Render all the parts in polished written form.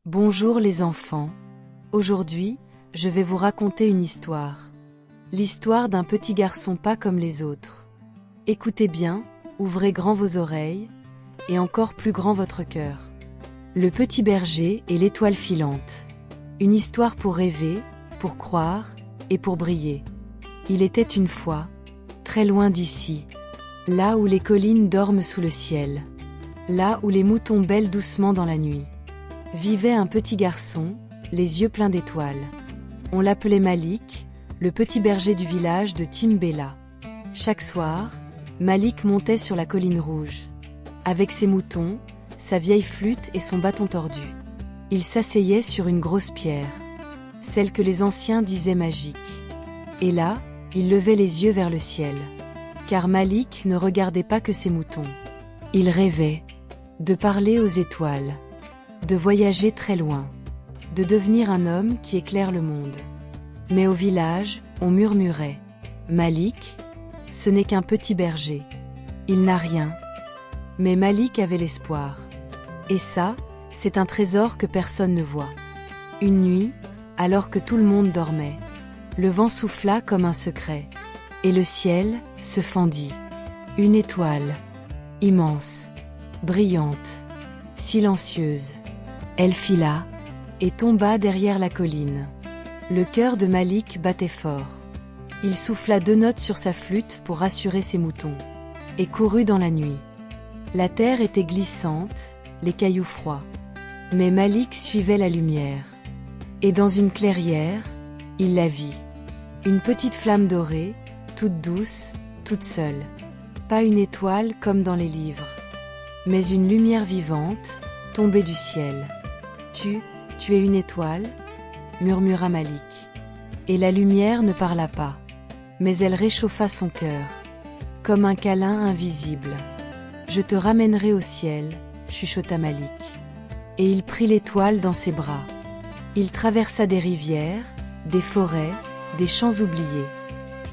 Bonjour les enfants. Aujourd'hui, je vais vous raconter une histoire. L'histoire d'un petit garçon pas comme les autres. Écoutez bien, ouvrez grand vos oreilles, et encore plus grand votre cœur. Le petit berger et l'étoile filante. Une histoire pour rêver, pour croire, et pour briller. Il était une fois, très loin d'ici, là où les collines dorment sous le ciel, là où les moutons bêlent doucement dans la nuit. Vivait un petit garçon, les yeux pleins d'étoiles. On l'appelait Malik, le petit berger du village de Timbela. Chaque soir, Malik montait sur la colline rouge. Avec ses moutons, sa vieille flûte et son bâton tordu. Il s'asseyait sur une grosse pierre, celle que les anciens disaient magique. Et là, il levait les yeux vers le ciel. Car Malik ne regardait pas que ses moutons. Il rêvait de parler aux étoiles, de voyager très loin, de devenir un homme qui éclaire le monde. Mais au village, on murmurait « Malik, ce n'est qu'un petit berger. Il n'a rien. » Mais Malik avait l'espoir. Et ça, c'est un trésor que personne ne voit. Une nuit, alors que tout le monde dormait, le vent souffla comme un secret, et le ciel se fendit. Une étoile, immense, brillante, silencieuse. Elle fila et tomba derrière la colline. Le cœur de Malik battait fort. Il souffla 2 notes sur sa flûte pour rassurer ses moutons, et courut dans la nuit. La terre était glissante, les cailloux froids. Mais Malik suivait la lumière. Et dans une clairière, il la vit. Une petite flamme dorée, toute douce, toute seule. Pas une étoile comme dans les livres, mais une lumière vivante, tombée du ciel. Tu es une étoile, murmura Malik. Et la lumière ne parla pas, mais elle réchauffa son cœur, comme un câlin invisible. Je te ramènerai au ciel, chuchota Malik. Et il prit l'étoile dans ses bras. Il traversa des rivières, des forêts, des champs oubliés.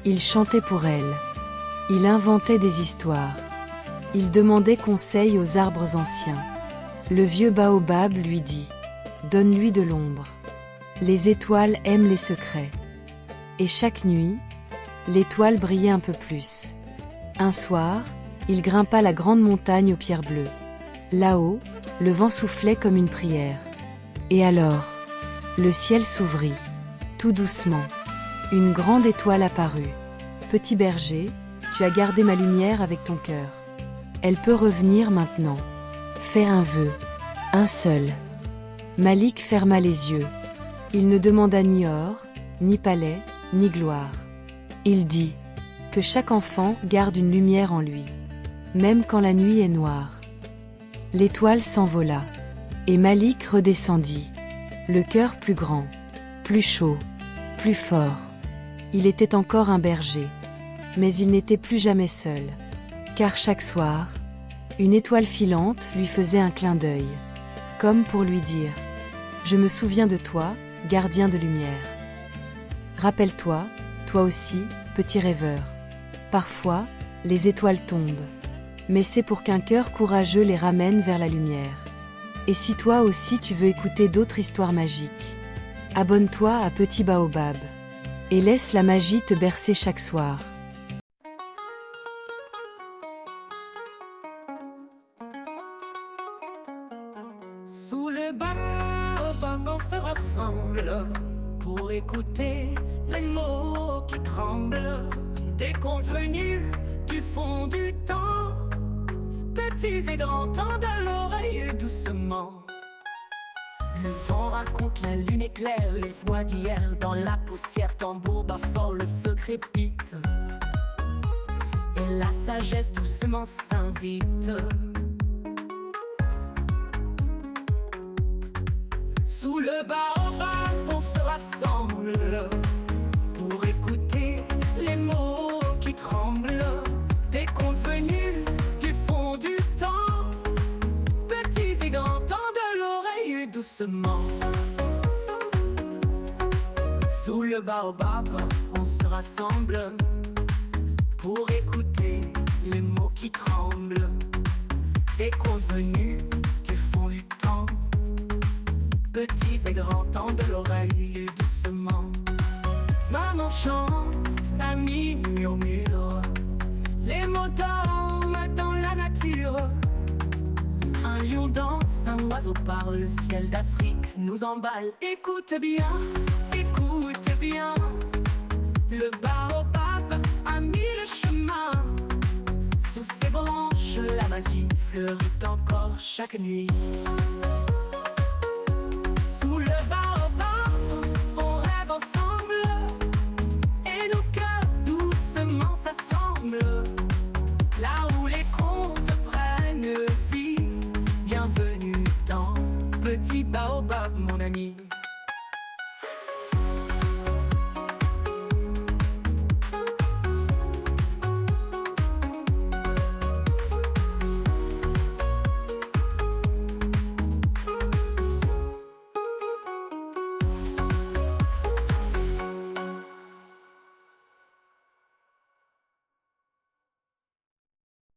Il chantait pour elle. Il inventait des histoires. Il demandait conseil aux arbres anciens. Le vieux baobab lui dit « Donne-lui de l'ombre. Les étoiles aiment les secrets. » Et chaque nuit, l'étoile brillait un peu plus. Un soir, il grimpa la grande montagne aux pierres bleues. Là-haut, le vent soufflait comme une prière. Et alors, le ciel s'ouvrit, tout doucement. Une grande étoile apparut. « Petit berger, tu as gardé ma lumière avec ton cœur. Elle peut revenir maintenant. Fais un vœu, un seul. » Malik ferma les yeux. Il ne demanda ni or, ni palais, ni gloire. Il dit que chaque enfant garde une lumière en lui, même quand la nuit est noire. L'étoile s'envola, et Malik redescendit, le cœur plus grand, plus chaud, plus fort. Il était encore un berger, mais il n'était plus jamais seul, car chaque soir, une étoile filante lui faisait un clin d'œil, comme pour lui dire « Je me souviens de toi, gardien de lumière. Rappelle-toi, toi aussi, petit rêveur. Parfois, les étoiles tombent, mais c'est pour qu'un cœur courageux les ramène vers la lumière. Et si toi aussi tu veux écouter d'autres histoires magiques, abonne-toi à Petit Baobab, et laisse la magie te bercer chaque soir. » Sous le baobab, on se rassemble pour écouter les mots qui tremblent des contes venus du fond du temps. Petits et grands tendent à l'oreille doucement. Le vent raconte, la lune éclaire les voix d'hier. Dans la poussière, tambour bat fort, le feu crépite. Et la sagesse doucement s'invite. Sous le baobab, on se rassemble pour écouter les mots qui tremblent des contes venus du fond du temps. Petits et grands tendent l'oreille doucement. Sous le baobab, on se rassemble pour écouter les mots qui tremblent des contes venus du fond du temps. petits et grands tendent l'oreille doucement. Maman chante, ami murmure les mots d'homme dans la nature. Un lion danse, un oiseau parle, le ciel d'Afrique nous emballe. Écoute bien, le baobab a mis le chemin. Sous ses branches, la magie fleurit encore chaque nuit. Sous le baobab, on rêve ensemble, et nos cœurs doucement s'assemblent. Là où les contes prennent vie, bienvenue dans Petit Baobab, mon ami.